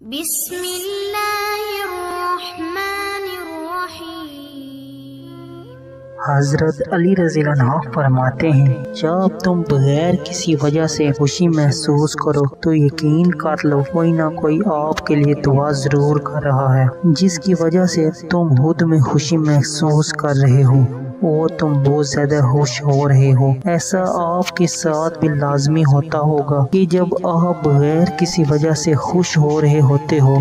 بسم اللہ الرحمن الرحیم۔ حضرت علی رضی اللہ عنہ فرماتے ہیں، جب تم بغیر کسی وجہ سے خوشی محسوس کرو تو یقین کر لو کوئی نہ کوئی آپ کے لیے دعا ضرور کر رہا ہے، جس کی وجہ سے تم خود میں خوشی محسوس کر رہے ہو اور تم بہت زیادہ خوش ہو رہے ہو۔ ایسا آپ کے ساتھ بھی لازمی ہوتا ہوگا کہ جب آپ بغیر کسی وجہ سے خوش ہو رہے ہوتے ہو،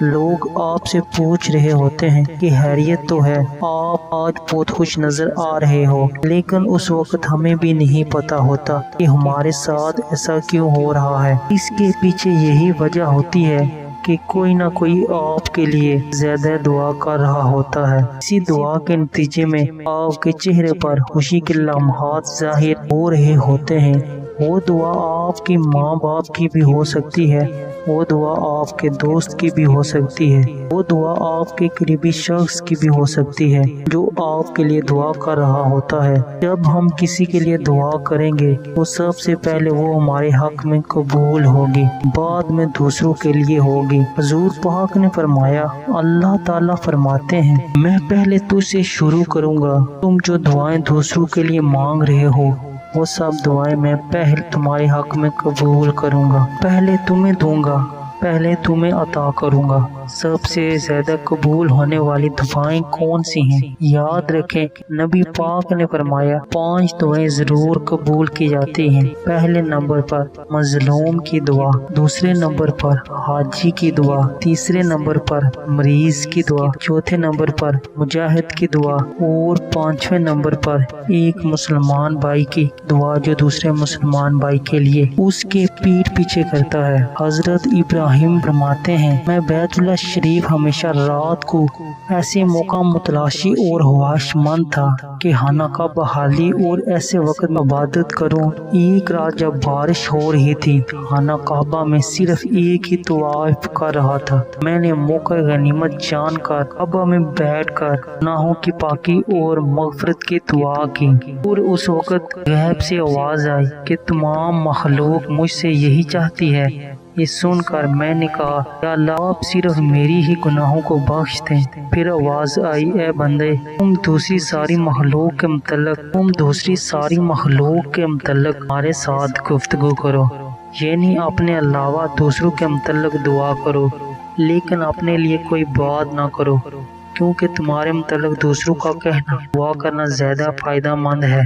لوگ آپ سے پوچھ رہے ہوتے ہیں کہ خیریت تو ہے، آپ آج بہت خوش نظر آ رہے ہو، لیکن اس وقت ہمیں بھی نہیں پتا ہوتا کہ ہمارے ساتھ ایسا کیوں ہو رہا ہے۔ اس کے پیچھے یہی وجہ ہوتی ہے کہ کوئی نہ کوئی آپ کے لیے زیادہ دعا کر رہا ہوتا ہے۔ اسی دعا کے نتیجے میں آپ کے چہرے پر خوشی کے لمحات ظاہر ہو رہے ہوتے ہیں۔ وہ دعا آپ کی ماں باپ کی بھی ہو سکتی ہے، وہ دعا آپ کے دوست کی بھی ہو سکتی ہے، وہ دعا آپ کے قریبی شخص کی بھی ہو سکتی ہے جو آپ کے لیے دعا کر رہا ہوتا ہے۔ جب ہم کسی کے لیے دعا کریں گے تو سب سے پہلے وہ ہمارے حق میں قبول ہوگی، بعد میں دوسروں کے لیے ہوگی۔ حضور پاک نے فرمایا، اللہ تعالیٰ فرماتے ہیں، میں پہلے تجھ سے شروع کروں گا، تم جو دعائیں دوسروں کے لیے مانگ رہے ہو وہ سب دعائیں میں پہلے تمہارے حق میں قبول کروں گا، پہلے تمہیں دوں گا، پہلے تمہیں عطا کروں گا۔ سب سے زیادہ قبول ہونے والی دعائیں کون سی ہیں؟ یاد رکھیں، نبی پاک نے فرمایا 5 دعائیں ضرور قبول کی جاتی ہیں۔ پہلے نمبر پر مظلوم کی دعا، دوسرے نمبر پر حاجی کی دعا، تیسرے نمبر پر مریض کی دعا، چوتھے نمبر پر مجاہد کی دعا اور 5ویں نمبر پر ایک مسلمان بھائی کی دعا جو دوسرے مسلمان بھائی کے لیے اس کے پیٹھ پیچھے کرتا ہے۔ حضرت ابراہیم فرماتے ہیں، میں بیت اللہ شریف ہمیشہ رات کو ایسے موقع متلاشی اور خواہش مند تھا کہ خانہ کا بحالی اور ایسے وقت عبادت کروں۔ ایک رات جب بارش ہو رہی تھی، خانہ کعبہ میں صرف ایک ہی طواف کر رہا تھا۔ میں نے موقع غنیمت جان کر کعبہ میں بیٹھ کر گناہوں کی پاکی اور مغفرت کی دعا کی، اور اس وقت غیب سے آواز آئی کہ تمام مخلوق مجھ سے یہی چاہتی ہے۔ یہ سن کر میں نے کہا، یا اللہ، آپ صرف میری ہی گناہوں کو بخش دیں۔ پھر آواز آئی، اے بندے، تم دوسری ساری مخلوق کے متعلق ہمارے ساتھ گفتگو کرو، یعنی اپنے علاوہ دوسروں کے متعلق دعا کرو، لیکن اپنے لیے کوئی بات نہ کرو، کیونکہ تمہارے متعلق دوسروں کا کہنا دعا کرنا زیادہ فائدہ مند ہے۔